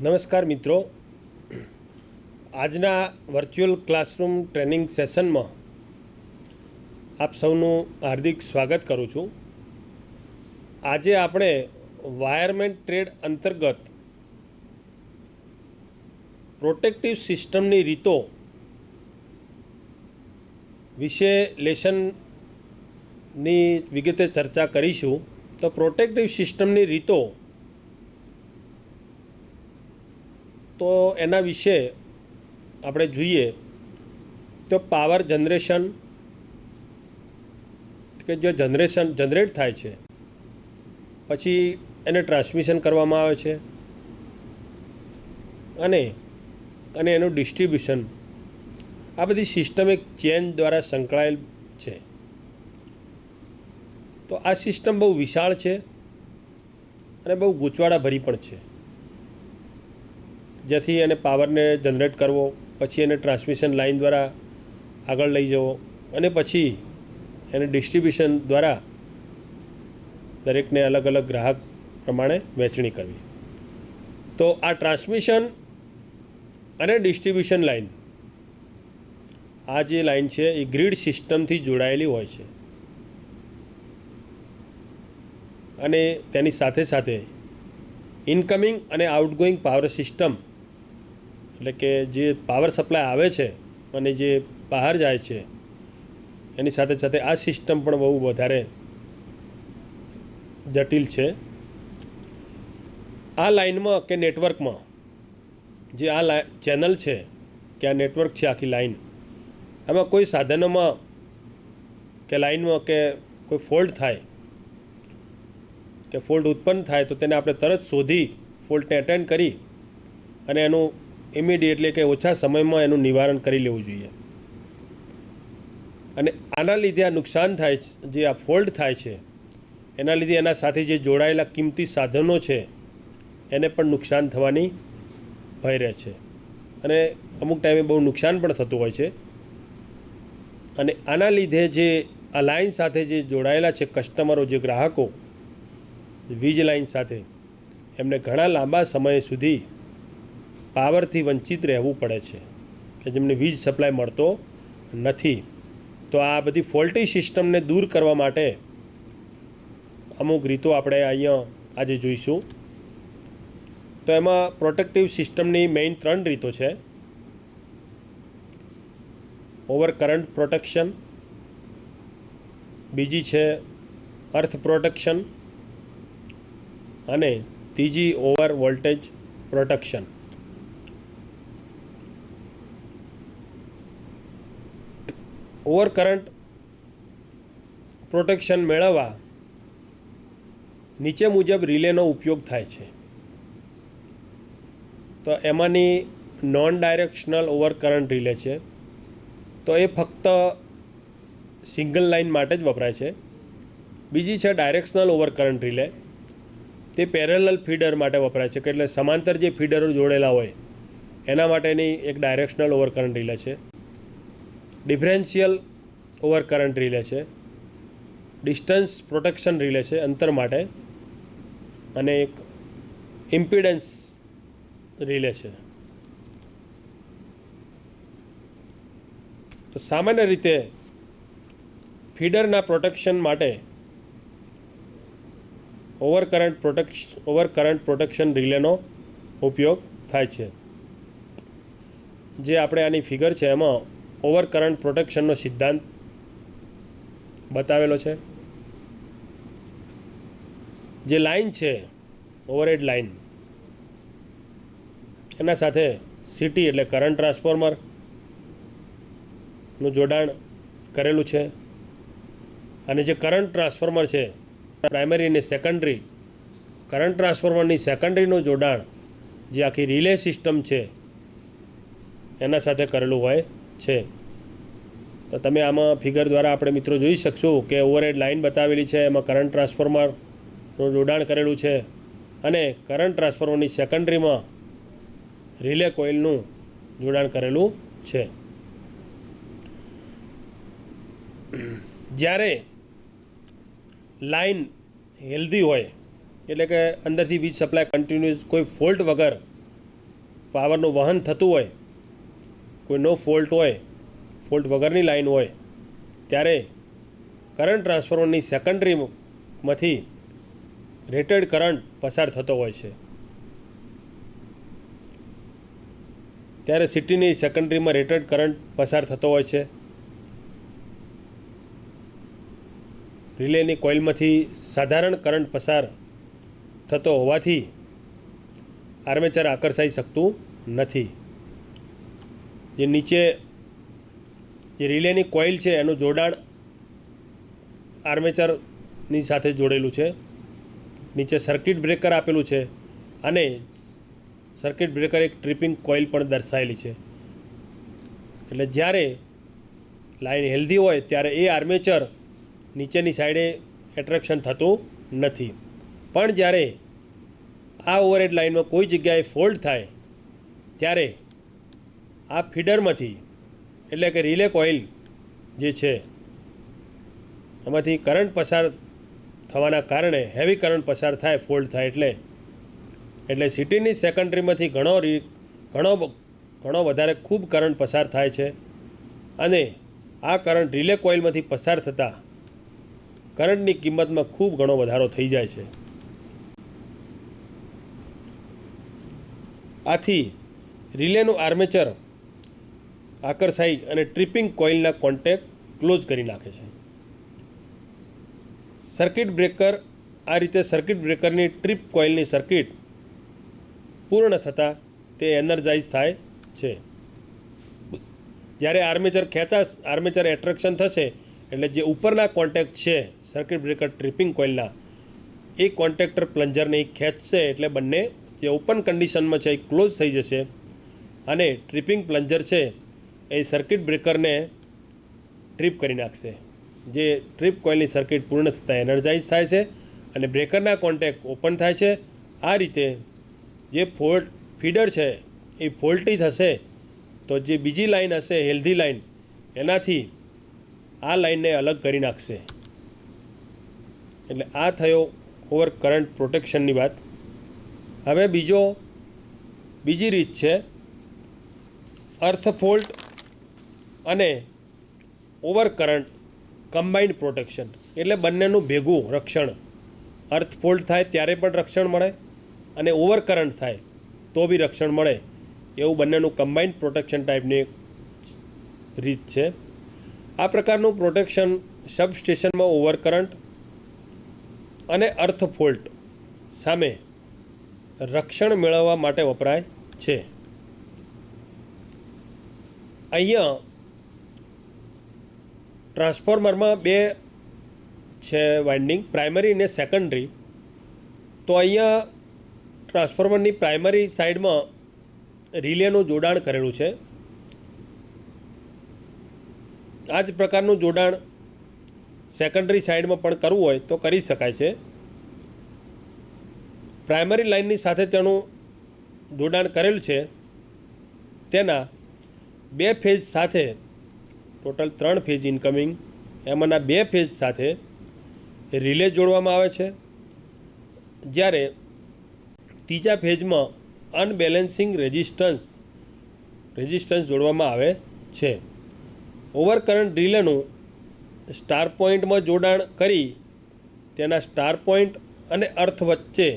નમસ્કાર મિત્રો, આજના વર્ચ્યુઅલ ક્લાસરૂમ ટ્રેનિંગ સેશનમાં આપ સૌનું હાર્દિક સ્વાગત કરું છું. આજે આપણે વાયરમેન ટ્રેડ અંતર્ગત પ્રોટેક્ટિવ સિસ્ટમની રીતો વિશે લેસનની વિગતે ચર્ચા કરીશું. તો પ્રોટેક્ટિવ સિસ્ટમની રીતો તો એના વિશે આપણે જોઈએ તો પાવર જનરેશન કે જો જનરેટ થાય છે પછી એને ટ્રાન્સમિશન કરવામાં આવે છે અને એનું ડિસ્ટ્રીબ્યુશન, આ બધી સિસ્ટમ એક ચેન દ્વારા સંકળાયેલ છે. તો આ સિસ્ટમ બહુ વિશાળ છે અને બહુ ગૂંચવાડાભરી પણ છે, જેથી એને પાવરને જનરેટ કરવો, પછી એને ટ્રાન્સમિશન લાઇન દ્વારા આગળ લઈ જવો અને પછી એને ડિસ્ટ્રીબ્યુશન દ્વારા દરેકને અલગ અલગ ગ્રાહક પ્રમાણે વહેંચણી કરવી. તો આ ટ્રાન્સમિશન અને ડિસ્ટ્રીબ્યુશન લાઇન, આ જે લાઇન છે એ ગ્રીડ સિસ્ટમથી જોડાયેલી હોય છે અને તેની સાથે સાથે ઇનકમિંગ અને આઉટગોઈંગ પાવર સિસ્ટમ, એટલે કે જે પાવર સપ્લાય આવે છે અને જે બહાર જાય છે એની સાથે સાથે આ સિસ્ટમ પણ બહુ વધારે જટિલ છે. આ લાઇનમાં કે નેટવર્કમાં જે આ ચેનલ છે કે આ નેટવર્ક છે, આખી લાઇન, એમાં કોઈ સાધનોમાં કે લાઇનમાં કે કોઈ ફોલ્ટ થાય કે ફોલ્ટ ઉત્પન્ન થાય તો તેને આપણે તરત શોધી ફોલ્ટને અટેન્ડ કરી અને એનું ઇમિડિયેટલી કે ઓછા સમયમાં એનું નિવારણ કરી લેવું જોઈએ. અને આના લીધે આ નુકસાન થાય છે, જે આ ફોલ્ટ થાય છે એના લીધે એના સાથે જે જોડાયેલા કિંમતી સાધનો છે એને પણ નુકસાન થવાની ભય રહે છે અને અમુક ટાઈમે બહુ નુકસાન પણ થતું હોય છે. અને આના લીધે જે આ લાઇન સાથે જે જોડાયેલા છે કસ્ટમરો, જે ગ્રાહકો વીજ લાઇન સાથે, એમને ઘણા લાંબા સમય સુધી પાવરથી વંચિત રહેવું પડે છે કે જેમને વીજ સપ્લાય મળતો નથી. તો આ બધી ફોલ્ટી સિસ્ટમને દૂર કરવા માટે અમુક રીતો આપણે અહીંયા આજે જોઈશું. તો એમાં પ્રોટેક્ટિવ સિસ્ટમની મેઇન 3 રીતો છે: ઓવર કરંટ પ્રોટેક્શન, બીજી છે અર્થ પ્રોટેક્શન અને ત્રીજી over voltage protection. Over current protection મેળવવા નીચે મુજબ રિલેનો ઉપયોગ થાય છે. તો એમાંની non directional over current relay છે, તો એ ફક્ત સિંગલ લાઇન માટે જ વપરાય છે. બીજી છે ડાયરેક્શનલ ઓવર કરંટ રિલે, તે પેરેલલ ફીડર માટે વપરાય છે, કે એટલે સમાંતર જે ફીડરો જોડેલા હોય એના માટેની એક ડાયરેક્શનલ ઓવર કરંટ રિલે છે. ડિફરન્શિયલ ઓવર કરંટ રિલે છે, ડિસ્ટન્સ પ્રોટેક્શન રિલે છે અંતર માટે, અને એક ઇમ્પિડન્સ રિલે છે. તો સામાન્ય રીતે ફીડરના પ્રોટેક્શન માટે ઓવર કરંટ પ્રોટેક્શન રિલેનો ઉપયોગ થાય છે. જે આપણે આની ફિગર છે એમાં ઓવર કરંટ પ્રોટેક્શનનો સિદ્ધાંત બતાવેલો છે. જે લાઇન છે ઓવરહેડ લાઇન, એના સાથે સીટી એટલે કરંટ ટ્રાન્સફોર્મરનું જોડાણ કરેલું છે. અને જે કરંટ ટ્રાન્સફોર્મર છે પ્રાઇમરી અને સેકન્ડરી, કરંટ ટ્રાન્સફોર્મરની સેકન્ડરીનું જોડાણ જે આખી રિલે સિસ્ટમ છે એના સાથે કરેલું હોય છે. તો તમે આમાં ફિગર દ્વારા આપણે મિત્રો જોઈ શકશો કે ઓવરહેડ લાઇન બતાવેલી છે, એમાં કરંટ ટ્રાન્સફોર્મરનું જોડાણ કરેલું છે અને કરંટ ટ્રાન્સફોર્મરની સેકન્ડરીમાં રિલે કોઇલનું જોડાણ કરેલું છે. જ્યારે લાઇન હેલ્ધી હોય, એટલે કે અંદરથી વીજ સપ્લાય કન્ટિન્યુઅસ કોઈ ફોલ્ટ વગર પાવરનું વહન થતું હોય, કોઈ નો ફોલ્ટ હોય, ફોલ્ટ વગરની લાઈન હોય, ત્યારે કરંટ ટ્રાન્સફોર્મરની સેકન્ડરીમાંથી રેટેડ કરંટ પસાર થતો હોય છે. ત્યારે સિટીની સેકન્ડરીમાં રેટેડ કરંટ પસાર થતો હોય છે. રિલેની કોઇલમાંથી સાધારણ કરંટ પસાર થતો હોવાથી આર્મેચર આકર્ષાઈ શકતું નથી. જે નીચે જે રિલેની કોઇલ છે એનું જોડાણ આર્મેચરની સાથે જોડેલું છે. નીચે સર્કિટ બ્રેકર આપેલું છે અને સર્કિટ બ્રેકર એક ટ્રિપિંગ કોઇલ પણ દર્શાવેલી છે. એટલે જ્યારે લાઇન હેલ્ધી હોય ત્યારે એ આર્મેચર નીચેની સાઈડે એટ્રેક્શન થતું નથી. પણ જ્યારે આ ઓવરહેડ લાઇનમાં કોઈ જગ્યાએ ફોલ્ટ થાય ત્યારે આ ફીડરમાંથી એટલે કે રિલે કોઇલ જે છે એમાંથી કરંટ પસાર થવાના કારણે હેવી કરંટ પસાર થાય ફોલ્ટ થાય એટલે સિટીની સેકન્ડરીમાંથી ઘણો વધારે ખૂબ કરંટ પસાર થાય છે અને આ કરંટ રિલે કોઇલમાંથી પસાર થતાં કરંટની કિંમતમાં ખૂબ ઘણો વધારો થઈ જાય છે. આથી રિલેનું આર્મેચર આકર્ષાઈ અને ટ્રિપિંગ કોઇલના કોન્ટેક્ટ ક્લોઝ કરી નાખે છે. સર્કિટ બ્રેકર આ રીતે સર્કિટ બ્રેકરની ટ્રીપ કોઇલની સર્કિટ પૂર્ણ થતાં તે એનર્જાઇઝ થાય છે. જ્યારે આર્મેચર એટ્રેક્શન થશે એટલે જે ઉપરના કોન્ટેક્ટ છે સર્કિટ બ્રેકર ટ્રિપિંગ કોઇલના એ કોન્ટેક્ટર પ્લન્જરને ખેંચશે એટલે બંને જે ઓપન કન્ડિશનમાં છે એ ક્લોઝ થઈ જશે અને ટ્રિપિંગ પ્લન્જર છે એ સર્કિટ બ્રેકરને ટ્રીપ કરી નાખશે. જે ટ્રીપ કોઇલની સર્કિટ પૂર્ણ થતાં એનર્જાઇઝ થાય છે અને બ્રેકરના કોન્ટેક્ટ ઓપન થાય છે. આ રીતે જે ફીડર છે એ ફોલ્ટી થશે તો જે બીજી લાઈન હશે હેલ્ધી લાઈન એનાથી આ લાઈનને અલગ કરી નાખશે. એટલે આ થયો ઓવર કરંટ પ્રોટેક્શનની વાત. હવે બીજી રીત છે અર્થ ફોલ્ટ અને ઓવર કરંટ કમ્બાઇન્ડ પ્રોટેક્શન. એટલે બંનેનું ભેગું રક્ષણ. અર્થ ફોલ્ટ થાય ત્યારે પણ રક્ષણ મળે અને ઓવર કરંટ થાય તો બી રક્ષણ મળે એવું બંનેનું કમ્બાઇન્ડ પ્રોટેક્શન ટાઈપની રીત છે. આ પ્રકારનું પ્રોટેક્શન સબસ્ટેશનમાં ઓવર કરંટ અને અર્થ ફોલ્ટ સામે રક્ષણ મેળવવા માટે વપરાય છે. અહીંયા ટ્રાન્સફોર્મરમાં બે છે વાઇન્ડિંગ, પ્રાઇમરી અને સેકન્ડરી. તો અહીંયા ટ્રાન્સફોર્મરની પ્રાઇમરી સાઈડમાં રિલેનું જોડાણ કરેલું છે. આ જ પ્રકારનું જોડાણ સેકન્ડરી સાઈડમાં પણ કરવું હોય તો કરી શકાય છે. પ્રાઇમરી લાઇનની સાથે તેનું જોડાણ કરેલું છે. તેના બે ફેઝ સાથે ટોટલ 3 ફેઝ ઇનકમિંગ, એમાંના 2 ફેઝ સાથે રિલે જોડવામાં આવે છે. જ્યારે ત્રીજા ફેઝમાં અનબેલેન્સિંગ રેઝિસ્ટન્સ જોડવામાં આવે છે. ઓવર કરંટ રિલેનું સ્ટાર પોઈન્ટમાં જોડાણ કરી તેના સ્ટાર પોઈન્ટ અને અર્થ વચ્ચે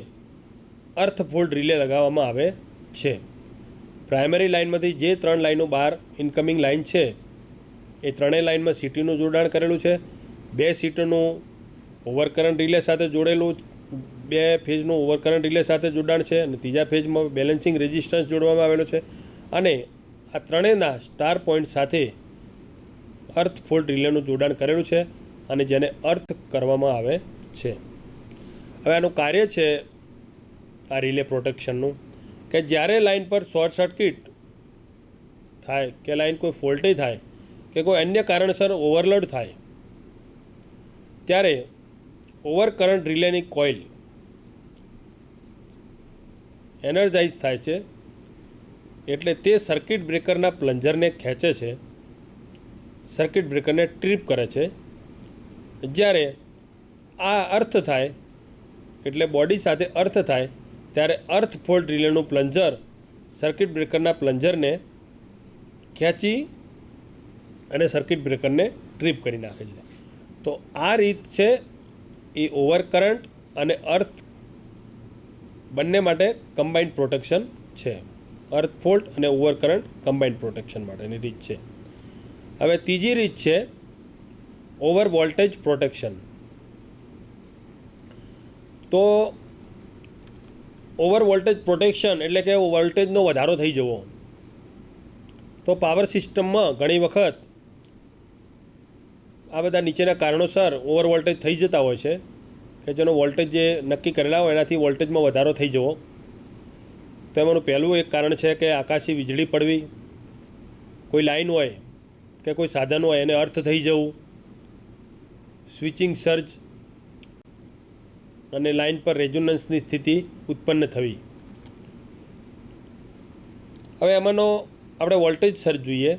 અર્થ ફોલ્ટ રિલે લગાવવામાં આવે છે. પ્રાઇમરી લાઇનમાંથી જે 3 લાઇનો બહાર ઇનકમિંગ લાઇન છે એ ત્રણેય લાઇનમાં સીટીનું જોડાણ કરેલું છે. 2 સીટનું ઓવરકરંટ રિલે સાથે જોડેલું, 2 ફેઝનું ઓવરકરંટ રિલે સાથે જોડાણ છે અને ત્રીજા ફેઝમાં બેલેન્સિંગ રેઝિસ્ટન્સ જોડવામાં આવેલો છે અને આ ત્રણેયના સ્ટાર પોઈન્ટ સાથે અર્થ ફોલ્ટ રિલેનું જોડાણ કરેલું છે અને જેને અર્થ કરવામાં આવે છે. હવે આનું કાર્ય છે આ રિલે પ્રોટેક્શનનું કે જ્યારે લાઇન પર શોર્ટ સર્કિટ થાય કે લાઇન કોઈ ફોલ્ટી થાય કે કોઈ અન્ય કારણસર ઓવરલોડ થાય ત્યારે ઓવર કરંટ રિલેની કોઇલ એનર્જાઇઝ થાય છે. એટલે તે સર્કિટ બ્રેકરના પ્લન્જરને ખેંચે છે, સર્કિટ બ્રેકરને ટ્રીપ કરે છે. જ્યારે આ અર્થ થાય એટલે બોડી સાથે અર્થ થાય ત્યારે અર્થ ફોલ્ટ રિલેનું પ્લન્જર સર્કિટ બ્રેકરના પ્લન્જરને ખેંચી અને સર્કિટ બ્રેકરને ટ્રીપ કરી નાખે છે. તો આ રીત છે એ ઓવરકરન્ટ અને અર્થ બંને માટે કમ્બાઇન્ડ પ્રોટેક્શન છે. અર્થ ફોલ્ટ અને ઓવરકરન્ટ કમ્બાઇન્ડ પ્રોટેક્શન માટેની રીત છે. હવે ત્રીજી રીત છે ઓવર વોલ્ટેજ પ્રોટેક્શન. તો ઓવર વોલ્ટેજ પ્રોટેક્શન એટલે કે વોલ્ટેજનો વધારો થઈ જવો. તો પાવર સિસ્ટમમાં ઘણી વખત આ બધા નીચેના કારણોસર ઓવર વોલ્ટેજ થઈ જતા હોય છે કે જેનો વોલ્ટેજ જે નક્કી કરેલા હોય એનાથી વોલ્ટેજમાં વધારો થઈ જવો. તો એમાંનું પહેલું એક કારણ છે કે આકાશી વીજળી પડવી, કોઈ લાઇન હોય કે કોઈ સાધન હોય એને અર્થ થઈ જવું, સ્વિચિંગ સર્જ અને લાઇન પર રેઝોનન્સની સ્થિતિ ઉત્પન્ન થવી. હવે એમાંનો આપણે વોલ્ટેજ સર્જ જોઈએ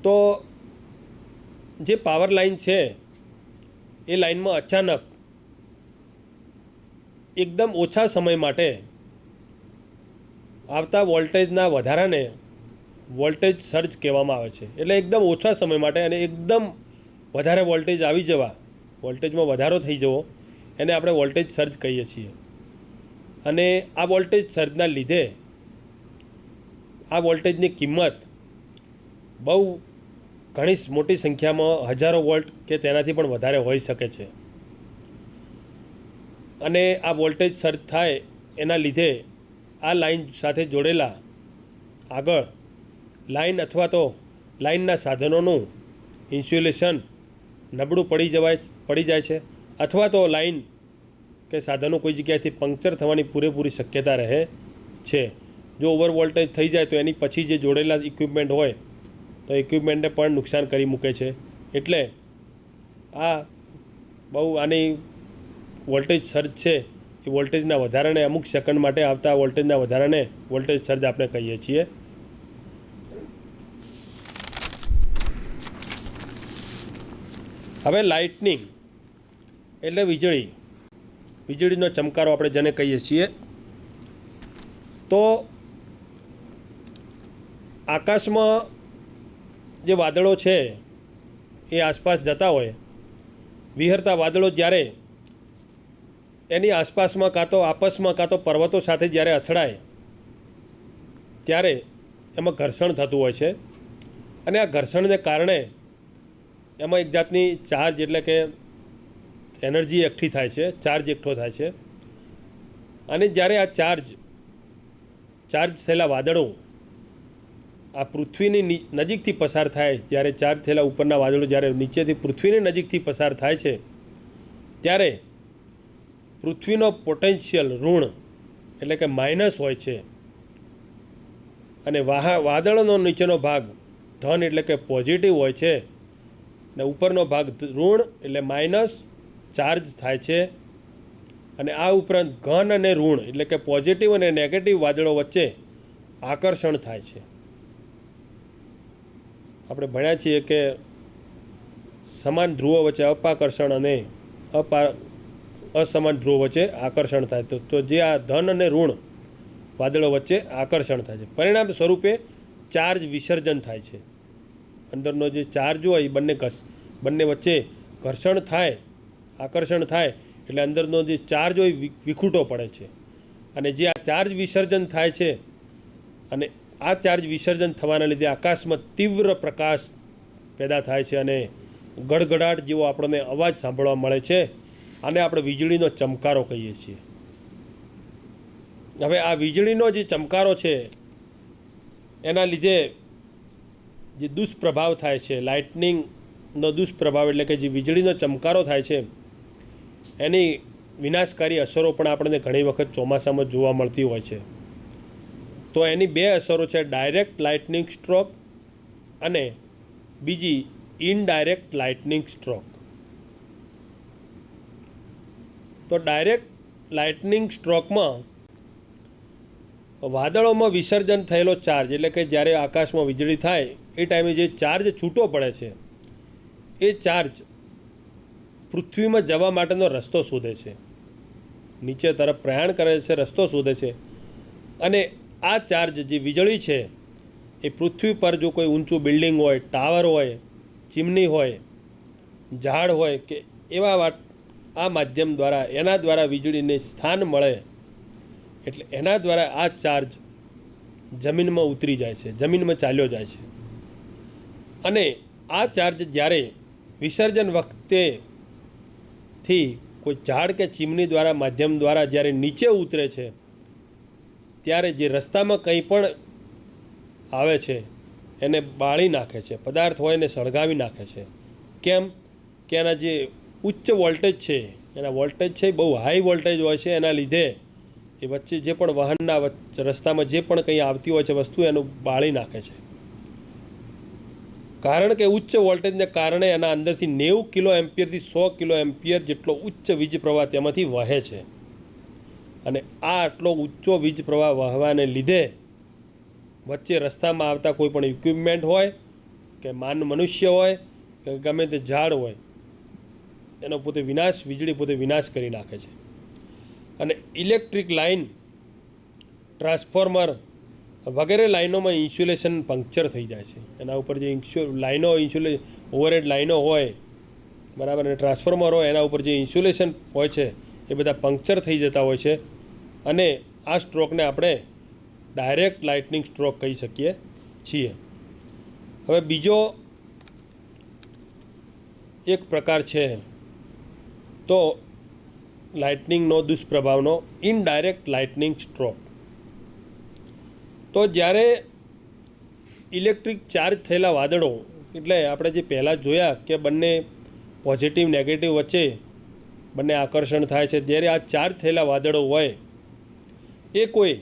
તો જે પાવર લાઇન છે એ લાઇનમાં અચાનક એકદમ ઓછા સમય માટે આવતા વોલ્ટેજના વધારાને વોલ્ટેજ સર્જ કહેવામાં આવે છે. એટલે એકદમ ઓછા સમય માટે અને એકદમ વધારે વોલ્ટેજ આવી જવા, વોલ્ટેજમાં વધારો થઈ જવો એને આપણે વોલ્ટેજ સર્જ કહીએ છીએ. અને આ વોલ્ટેજ સર્જના લીધે આ વોલ્ટેજની કિંમત બહુ ઘણી મોટી સંખ્યામાં હજારો વોલ્ટ કે તેનાથી પણ વધારે હોઈ શકે છે. અને આ વોલ્ટેજ સર્જ થાય એના લીધે આ લાઇન સાથે જોડેલા આગળ લાઇન અથવા તો લાઇનના સાધનોનું ઇન્સ્યુલેશન નબળું પડી જાય છે, અથવા તો લાઇન કે સાધનો કોઈ જગ્યાએથી પંક્ચર થવાની પૂરેપૂરી શક્યતા રહે છે. જો ઓવર વોલ્ટેજ થઈ જાય તો એની પછી જે જોડેલા ઇક્વિપમેન્ટ હોય તો ઇક્વિપમેન્ટને પણ નુકસાન કરી મૂકે છે. એટલે આ બહુ આની વોલ્ટેજ સર્જ છે એ વોલ્ટેજના વધારાને અમુક સેકન્ડ માટે આવતા વોલ્ટેજના વધારાને વોલ્ટેજ સર્જ આપણે કહીએ છીએ. હવે લાઇટનિંગ એટલે વીજળીનો ચમકારો આપણે જેને કહીએ છીએ. તો આકાશમાં જે વાદળો છે એ આસપાસ જતા હોય, વિહરતા વાદળો જ્યારે એની આસપાસમાં કાં તો આપસમાં કાં તો પર્વતો સાથે જ્યારે અથડાય ત્યારે એમાં ઘર્ષણ થતું હોય છે. અને આ ઘર્ષણને કારણે એમાં એક જાતની ચાર્જ એટલે કે એનર્જી એકઠી થાય છે, ચાર્જ એકઠો થાય છે. અને જ્યારે આ ચાર્જ થયેલા વાદળો આ પૃથ્વીની નજીકથી પસાર થાય, જ્યારે ચાર્જ થયેલા ઉપરના વાદળો જ્યારે નીચેથી પૃથ્વીની નજીકથી પસાર થાય છે ત્યારે પૃથ્વીનો પોટેન્શિયલ ઋણ એટલે કે માઇનસ હોય છે અને વાદળનો નીચેનો ભાગ ધન એટલે કે પોઝિટિવ હોય છે અને ઉપરનો ભાગ ઋણ એટલે માઇનસ ચાર્જ થાય છે. અને આ ઉપરાંત ઘન અને ઋણ એટલે કે પોઝિટિવ અને નેગેટિવ વાદળો વચ્ચે આકર્ષણ થાય છે. આપણે ભણ્યા છીએ કે સમાન ધ્રુવો વચ્ચે અપાકર્ષણ અને અસમાન ધ્રુવો વચ્ચે આકર્ષણ થાય. તો જે આ ધન અને ઋણ વાદળો વચ્ચે આકર્ષણ થાય છે. પરિણામ સ્વરૂપે ચાર્જ વિસર્જન થાય છે. અંદરનો જે ચાર્જ હોય એ બંને વચ્ચે ઘર્ષણ થાય, આકર્ષણ થાય એટલે અંદરનો જે ચાર્જ હોય વિખૂટો પડે છે. અને જે આ ચાર્જ વિસર્જન થાય છે અને આ ચાર્જ વિસર્જન થવાના લીધે આકાશમાં તીવ્ર પ્રકાશ પેદા થાય છે અને ગડગડાટ જેવો આપણને અવાજ સાંભળવા મળે છે. આને આપણે વીજળીનો ચમકારો કહીએ છીએ. હવે આ વીજળીનો જે ચમકારો છે એના લીધે જે દુષ્પ્રભાવ થાય છે, લાઇટનિંગનો દુષ્પ્રભાવ એટલે કે જે વીજળીનો ચમકારો થાય છે એની વિનાશકારી અસરો પણ આપણને ઘણી વખત ચોમાસામાં જોવા મળતી હોય છે. તો એની બે અસરો છે, ડાયરેક્ટ લાઇટનિંગ સ્ટ્રોક અને બીજી ઇનડાયરેક્ટ લાઇટનિંગ સ્ટ્રોક. તો ડાયરેક્ટ લાઇટનિંગ સ્ટ્રોકમાં વાદળોમાં વિસર્જન થયેલો ચાર્જ એટલે કે જ્યારે આકાશમાં વીજળી થાય એ ટાઈમે જે ચાર્જ છૂટો પડે છે એ ચાર્જ પૃથ્વીમાં જવા માટેનો રસ્તો શોધે છે, નીચે તરફ પ્રયાણ કરે છે, રસ્તો શોધે છે અને આ ચાર્જ જે વીજળી છે એ પૃથ્વી પર જો કોઈ ઊંચું બિલ્ડિંગ હોય, ટાવર હોય, ચીમની હોય, ઝાડ હોય કે એવા આ માધ્યમ દ્વારા એના દ્વારા વીજળીને સ્થાન મળે એટલે એના દ્વારા આ ચાર્જ જમીનમાં ઉતરી જાય છે, જમીનમાં ચાલ્યો જાય છે. અને આ ચાર્જ જ્યારે વિસર્જન વખતેથી કોઈ ઝાડ કે ચીમની દ્વારા માધ્યમ દ્વારા જ્યારે નીચે ઉતરે છે ત્યારે જે રસ્તામાં કંઈ પણ આવે છે એને બાળી નાખે છે, પદાર્થ હોય એને સળગાવી નાખે છે. કેમ કે એના જે ઉચ્ચ વોલ્ટેજ છે, એના વોલ્ટેજ છે બહુ હાઈ વોલ્ટેજ હોય છે, એના લીધે એ વચ્ચે જે પણ વાહનના રસ્તામાં જે પણ કંઈ આવતી હોય છે વસ્તુ એનું બાળી નાખે છે. કારણ કે ઉચ્ચ વોલ્ટેજને કારણે એના અંદરથી 90 કિલો એમ્પિયરથી 100 કિલો એમ્પિયર જેટલો ઉચ્ચ વીજ પ્રવાહ તેમાંથી વહે છે. અને આ આટલો ઊંચો વીજ પ્રવાહ વહવાને લીધે વચ્ચે રસ્તામાં આવતા કોઈ પણ ઇક્વિપમેન્ટ હોય કે મનુષ્ય હોય કે ગમે તે ઝાડ હોય એનો પોતે વિનાશ, વીજળી પોતે વિનાશ કરી નાખે છે. અને ઇલેક્ટ્રિક લાઇન, ટ્રાન્સફોર્મર વગેરે લાઇનોમાં ઇન્સ્યુલેશન પંક્ચર થઈ જાય છે. એના ઉપર જે ઓવરહેડ લાઇનો હોય બરાબર, અને ટ્રાન્સફોર્મર હોય એના ઉપર જે ઇન્સ્યુલેશન હોય છે એ બધા પંક્ચર થઈ જતા હોય છે. અને આ સ્ટ્રોકને આપણે ડાયરેક્ટ લાઇટનિંગ સ્ટ્રોક કહી શકીએ છીએ. હવે બીજો એક પ્રકાર છે તો લાઇટનિંગનો દુષ્પ્રભાવનો ઇનડાયરેક્ટ લાઇટનિંગ સ્ટ્રોક. તો જ્યારે ઇલેક્ટ્રિક ચાર્જ થયેલા વાદળો, એટલે આપણે જે પહેલાં જોયા કે બંને પોઝિટિવ નેગેટિવ વચ્ચે બંને આકર્ષણ થાય છે, જ્યારે આ ચાર્જ થયેલા વાદળો હોય એ કોઈ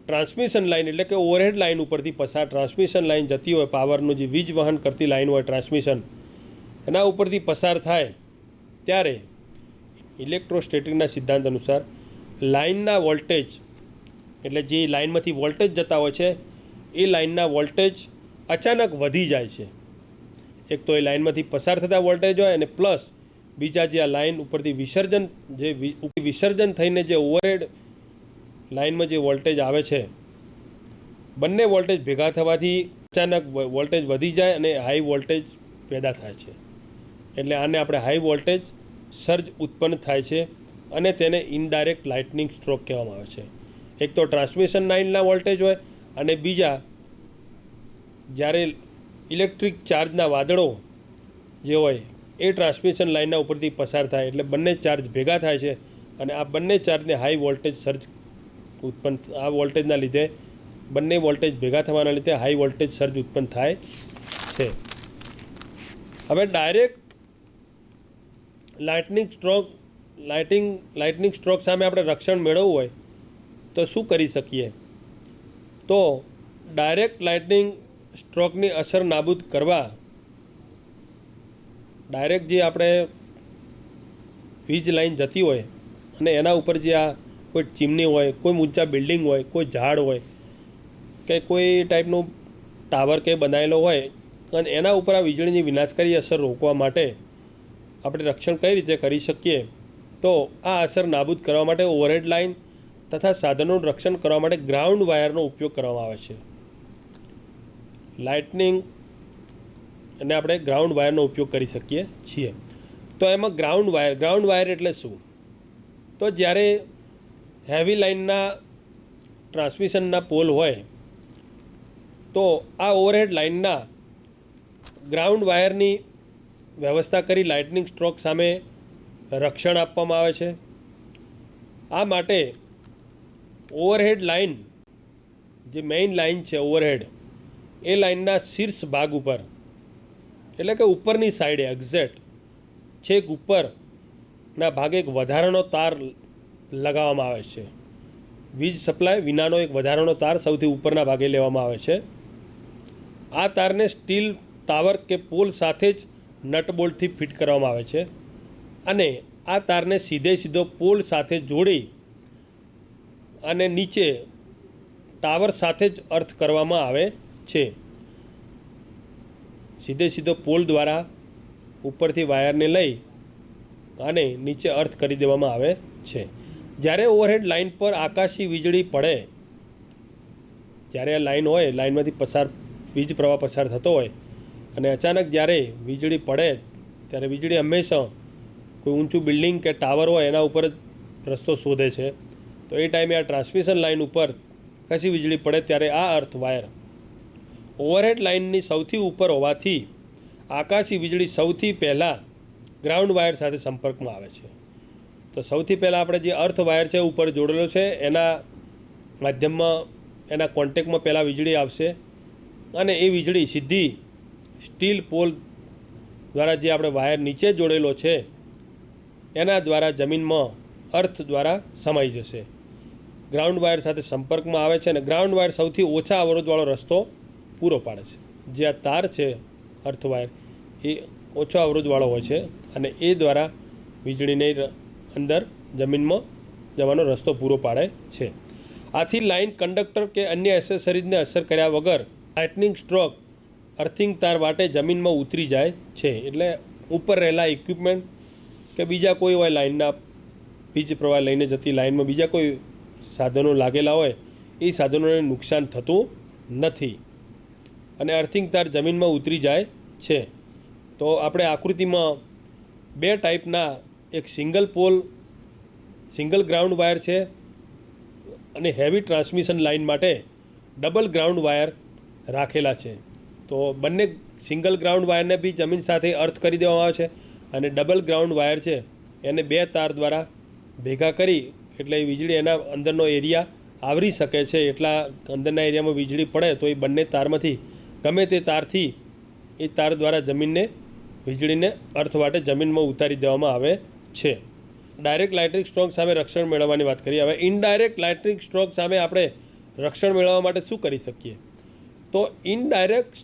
ટ્રાન્સમિશન લાઇન એટલે કે ઓવરહેડ લાઇન ઉપરથી પસાર, ટ્રાન્સમિશન લાઇન જતી હોય, પાવરનું જે વીજ વહન કરતી લાઇન હોય ટ્રાન્સમિશન, એના ઉપરથી પસાર થાય ત્યારે ઇલેક્ટ્રોસ્ટેટિકના સિદ્ધાંત અનુસાર લાઇનના વોલ્ટેજ એટલે જે લાઇનમાંથી વોલ્ટેજ જતા હોય છે એ લાઇનના વોલ્ટેજ અચાનક વધી જાય છે. એક તો એ લાઇનમાંથી પસાર થતા વોલ્ટેજ હોય અને પ્લસ બીજા જે આ લાઇન ઉપરથી વિસર્જન થઈને જે ઓવરહેડ લાઇનમાં જે વોલ્ટેજ આવે છે, બંને વોલ્ટેજ ભેગા થવાથી અચાનક વોલ્ટેજ વધી જાય અને હાઈ વોલ્ટેજ પેદા થાય છે. એટલે આને આપણે હાઈ વોલ્ટેજ સર્જ ઉત્પન્ન થાય છે અને તેને ઇનડાયરેક્ટ લાઇટનિંગ સ્ટ્રોક કહેવામાં આવે છે. એક તો ટ્રાન્સમિશન લાઇનના વોલ્ટેજ હોય અને બીજા જ્યારે ઇલેક્ટ્રિક ચાર્જના વાદળો જે હોય એ ટ્રાન્સમિશન લાઇનના ઉપરથી પસાર થાય એટલે બંને ચાર્જ ભેગા થાય છે અને આ બંને ચાર્જને હાઈ વોલ્ટેજ સર્જ આ વોલ્ટેજના લીધે બંને વોલ્ટેજ ભેગા થવાના લીધે હાઈ વોલ્ટેજ સર્જ ઉત્પન્ન થાય છે. હવે ડાયરેક્ટ લાઇટનિંગ સ્ટ્રોક સામે આપણે રક્ષણ મેળવવું હોય તો શું કરી શકીએ? તો ડાયરેક્ટ લાઇટનિંગ સ્ટ્રોકની અસર નાબૂદ કરવા ડાયરેક્ટ જે આપણે વીજ લાઇન જતી હોય અને એના ઉપર જે આ કોઈ ચીમની હોય, કોઈ ઊંચા બિલ્ડિંગ હોય, કોઈ ઝાડ હોય કે કોઈ ટાઈપનું ટાવર કે બનાવેલો હોય અને એના ઉપર આ વીજળીની વિનાશકારી અસર રોકવા માટે આપણે રક્ષણ કઈ રીતે કરી શકીએ? તો આ અસર નાબૂદ કરવા માટે ઓવરહેડ લાઇન તથા સાધનોનું રક્ષણ કરવા માટે ગ્રાઉન્ડ વાયરનો ઉપયોગ કરવામાં આવે છે. લાઇટનિંગ અને આપણે ગ્રાઉન્ડ વાયરનો ઉપયોગ કરી શકીએ છીએ. તો એમાં ગ્રાઉન્ડ વાયર એટલે શું? તો જ્યારે હેવી લાઇનના ટ્રાન્સમિશનના પોલ હોય તો આ ઓવરહેડ લાઇનના ગ્રાઉન્ડ વાયરની વ્યવસ્થા કરી લાઇટનિંગ સ્ટ્રોક સામે રક્ષણ આપવામાં આવે છે. આ માટે ઓવરહેડ લાઇન જે મેઇન લાઇન છે ઓવરહેડ, એ લાઇનના શીર્ષ ભાગ ઉપર એટલે કે ઉપરની સાઈડે એક્ઝેક્ટ છેક ઉપરના ભાગે એક વધારાનો તાર લગાવવામાં આવે છે. વીજ સપ્લાય વિનાનો એક વધારાનો તાર સૌથી ઉપરના ભાગે લેવામાં આવે છે. આ તારને સ્ટીલ ટાવર કે પોલ સાથે જ નટબોલ્ટથી ફિટ કરવામાં આવે છે અને આ તારને સીધો પોલ સાથે જોડી અને નીચે ટાવર સાથે જ અર્થ કરવામાં આવે છે. સીધો પોલ દ્વારા ઉપરથી વાયરને લઈ અને નીચે અર્થ કરી દેવામાં આવે છે. જ્યારે ઓવરહેડ લાઇન પર આકાશી વીજળી પડે જ્યારે આ લાઈન હોય, લાઇનમાંથી વીજ પ્રવાહ પસાર થતો હોય અને અચાનક જ્યારે વીજળી પડે ત્યારે વીજળી હંમેશા કોઈ ઊંચું બિલ્ડિંગ કે ટાવર હોય એના ઉપર જ રસ્તો શોધે છે. તો એ ટાઈમે આ ટ્રાન્સમિશન લાઇન ઉપર કશી વીજળી પડે ત્યારે આ અર્થ વાયર ઓવરહેડ લાઇનની સૌથી ઉપર હોવાથી આકાશી વીજળી સૌથી પહેલાં ગ્રાઉન્ડ વાયર સાથે સંપર્કમાં આવે છે. તો સૌથી પહેલાં આપણે જે અર્થ વાયર છે ઉપર જોડેલો છે એના માધ્યમમાં એના કોન્ટેક્ટમાં પહેલાં વીજળી આવશે અને એ વીજળી સીધી સ્ટીલ પોલ દ્વારા જે આપણે વાયર નીચે જોડેલો છે એના દ્વારા જમીનમાં અર્થ દ્વારા સમાઈ જશે. ગ્રાઉન્ડ વાયર સાથે સંપર્કમાં આવે છે અને ગ્રાઉન્ડ વાયર સૌથી ઓછા અવરોધવાળો રસ્તો પૂરો પાડે છે. જે આ તાર છે અર્થ વાયર એ ઓછો અવરોધવાળો હોય છે અને એ દ્વારા વીજળીને અંદર જમીનમાં જવાનો રસ્તો પૂરો પાડે છે. આથી લાઇન, કંડક્ટર કે અન્ય એસેસરીઝને અસર કર્યા વગર લાઇટનિંગ સ્ટ્રોક અર્થિંગ તાર વાટે જમીનમાં ઉતરી જાય છે. એટલે ઉપર રહેલા ઇક્વિપમેન્ટ કે બીજા કોઈ હોય લાઇનના વીજ પ્રવાહ લઈને જતી લાઇનમાં બીજા કોઈ સાધનો લાગેલા હોય એ સાધનોને નુકસાન થતું નથી અને અર્થિંગ તાર જમીનમાં ઉતરી જાય છે. તો આપણે આકૃતિમાં બે ટાઈપના એક સિંગલ ગ્રાઉન્ડ વાયર છે અને હેવી ટ્રાન્સમિશન લાઇન માટે ડબલ ગ્રાઉન્ડ વાયર રાખેલા છે. તો બંને સિંગલ ગ્રાઉન્ડ વાયરને બી જમીન સાથે અર્થ કરી દેવામાં આવે છે અને ડબલ ગ્રાઉન્ડ વાયર છે એને બે તાર દ્વારા ભેગા કરી એટલે વીજળી એના અંદરનો એરિયા આવરી શકે છે. એટલા અંદરના એરિયામાં વીજળી પડે તો એ બંને તારમાંથી ગમે તે તારથી એ તાર દ્વારા વીજળીને અર્થ વાટે જમીનમાં ઉતારી દેવામાં આવે છે. ડાયરેક્ટ લાઇટનિંગ સ્ટ્રોક સામે રક્ષણ મેળવવાની વાત કરીએ. હવે ઇનડાયરેક્ટ લાઇટનિંગ સ્ટ્રોક સામે આપણે રક્ષણ મેળવવા માટે શું કરી શકીએ? તો ઇનડાયરેક્ટ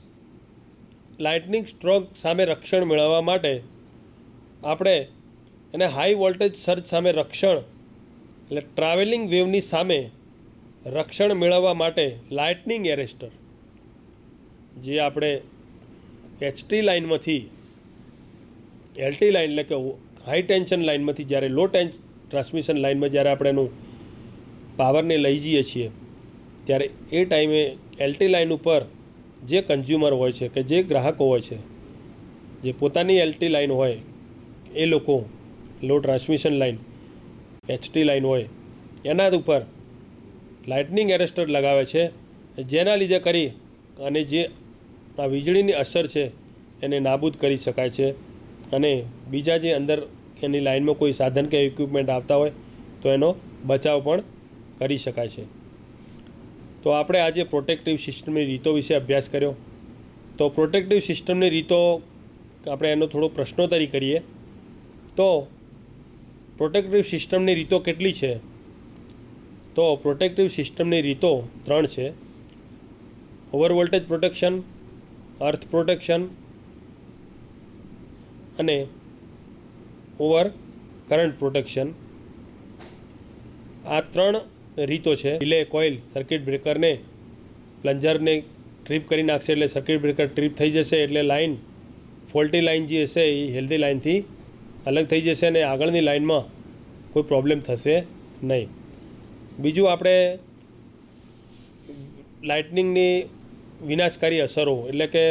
લાઇટનિંગ સ્ટ્રોક સામે રક્ષણ મેળવવા માટે આપણે એને હાઈ વોલ્ટેજ સર્જ સામે રક્ષણ એટલે ટ્રાવેલિંગ વેવની સામે રક્ષણ મેળવવા માટે લાઇટનિંગ એરેસ્ટર જે આપણે એચટી લાઇનમાંથી એલટી લાઇન એટલે કે હાઈ ટેન્શન લાઇનમાંથી જ્યારે લો ટ્રાન્સમિશન લાઇનમાં જ્યારે આપણે એનું પાવરને લઈ જઈએ છીએ ત્યારે એ ટાઈમે એલટી લાઇન ઉપર જે કન્ઝ્યુમર હોય છે કે જે ગ્રાહકો હોય છે જે પોતાની એલટી લાઇન હોય એ લોકો લો ટ્રાન્સમિશન લાઇન એચટી લાઇન હોય એના ઉપર લાઇટનિંગ એરેસ્ટર લગાવે છે જેના લીધે કરી અને જે આ વીજળીની અસર છે એને નાબૂદ કરી શકાય છે અને બીજા જે અંદર એની લાઇનમાં કોઈ સાધન કે ઇક્વિપમેન્ટ આવતા હોય તો એનો બચાવ પણ કરી શકાય છે. તો આપણે આજે પ્રોટેક્ટિવ સિસ્ટમની રીતો વિશે અભ્યાસ કર્યો. તો પ્રોટેક્ટિવ સિસ્ટમની રીતો આપણે એનો થોડો પ્રશ્નોત્તરી કરીએ. તો પ્રોટેક્ટિવ સિસ્ટમની રીતો કેટલી છે? તો પ્રોટેક્ટિવ સિસ્ટમની રીતો 3 છે. ઓવર વોલ્ટેજ પ્રોટેક્શન, અર્થ પ્રોટેક્શન અને ઓવર કરંટ પ્રોટેક્શન. આ 3 રીતો છે. રિલે કોઇલ સર્કિટ બ્રેકરને પ્લન્જરને ટ્રીપ કરી નાખશે એટલે સર્કિટ બ્રેકર ટ્રીપ થઈ જશે એટલે લાઇન ફોલ્ટી લાઇન જે હશે એ હેલ્ધી લાઇનથી અલગ થઈ જશે અને આગળની લાઇનમાં કોઈ પ્રોબ્લેમ થશે નહીં. બીજું આપણે લાઇટનિંગની વિનાશકારી અસરો એટલે કે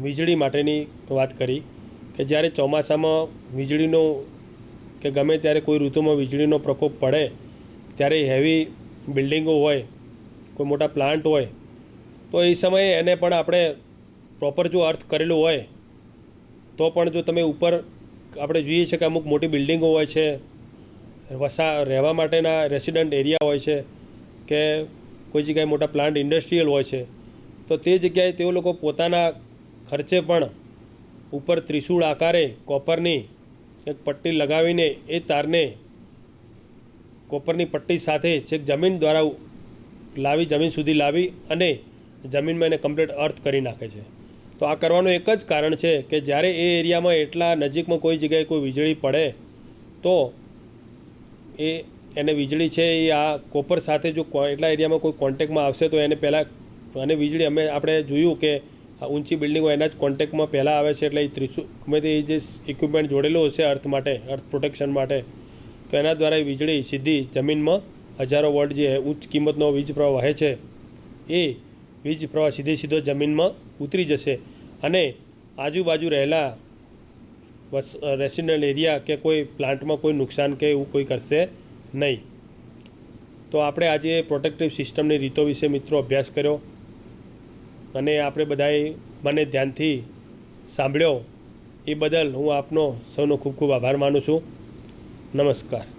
વીજળી માટેની વાત કરી કે જ્યારે ચોમાસામાં વીજળીનો કે ગમે ત્યારે કોઈ ઋતુમાં વીજળીનો પ્રકોપ પડે ત્યારે હેવી બિલ્ડિંગો હોય, કોઈ મોટા પ્લાન્ટ હોય તો એ સમયે એને પણ આપણે પ્રોપર જો અર્થ કરેલું હોય તો પણ જો તમે ઉપર આપણે જોઈએ છે કે અમુક મોટી બિલ્ડિંગો હોય છે, રહેવા માટેના રેસિડન્ટ એરિયા હોય છે કે કોઈ જગ્યાએ મોટા પ્લાન્ટ ઇન્ડસ્ટ્રીયલ હોય છે તો તે જગ્યાએ તેઓ લોકો પોતાના ખર્ચે પણ ઉપર ત્રિશૂળ આકારે કોપરની એક પટ્ટી લગાવીને એ તારને કોપરની પટ્ટી સાથે છેક જમીન દ્વારા જમીન સુધી લાવી અને જમીનમાં એને કમ્પ્લીટ અર્થ કરી નાખે છે. તો આ કરવાનું એક જ કારણ છે કે જ્યારે એ એરિયામાં એટલા નજીકમાં કોઈ જગ્યાએ કોઈ વીજળી પડે તો એને વીજળી છે એ આ કોપર સાથે જો એટલા એરિયામાં કોઈ કોન્ટેક્ટમાં આવશે તો એને પહેલાં અને વીજળી આપણે જોયું કે ઊંચી બિલ્ડિંગો એના જ કોન્ટેક્ટમાં પહેલાં આવે છે એટલે એ ગમે તે જે ઇક્વિપમેન્ટ જોડેલું હશે અર્થ પ્રોટેક્શન માટે તો એના દ્વારા વીજળી સીધી જમીનમાં હજારો વોલ્ટ જે ઉચ્ચ કિંમતનો વીજ પ્રવાહ વહે છે એ વીજ પ્રવાહ સીધો જમીનમાં ઉતરી જશે અને આજુબાજુ રહેલા રેસિડેન્શિયલ એરિયા કે કોઈ પ્લાન્ટમાં કોઈ નુકસાન કે એવું કોઈ કરશે નહીં. તો આપણે આજે પ્રોટેક્ટિવ સિસ્ટમની રીતો વિશે મિત્રો અભ્યાસ કર્યો અને આપણે બધાએ મને ધ્યાનથી સાંભળ્યો એ બદલ હું આપનો સૌનો ખૂબ ખૂબ આભાર માનું છું. નમસ્કાર.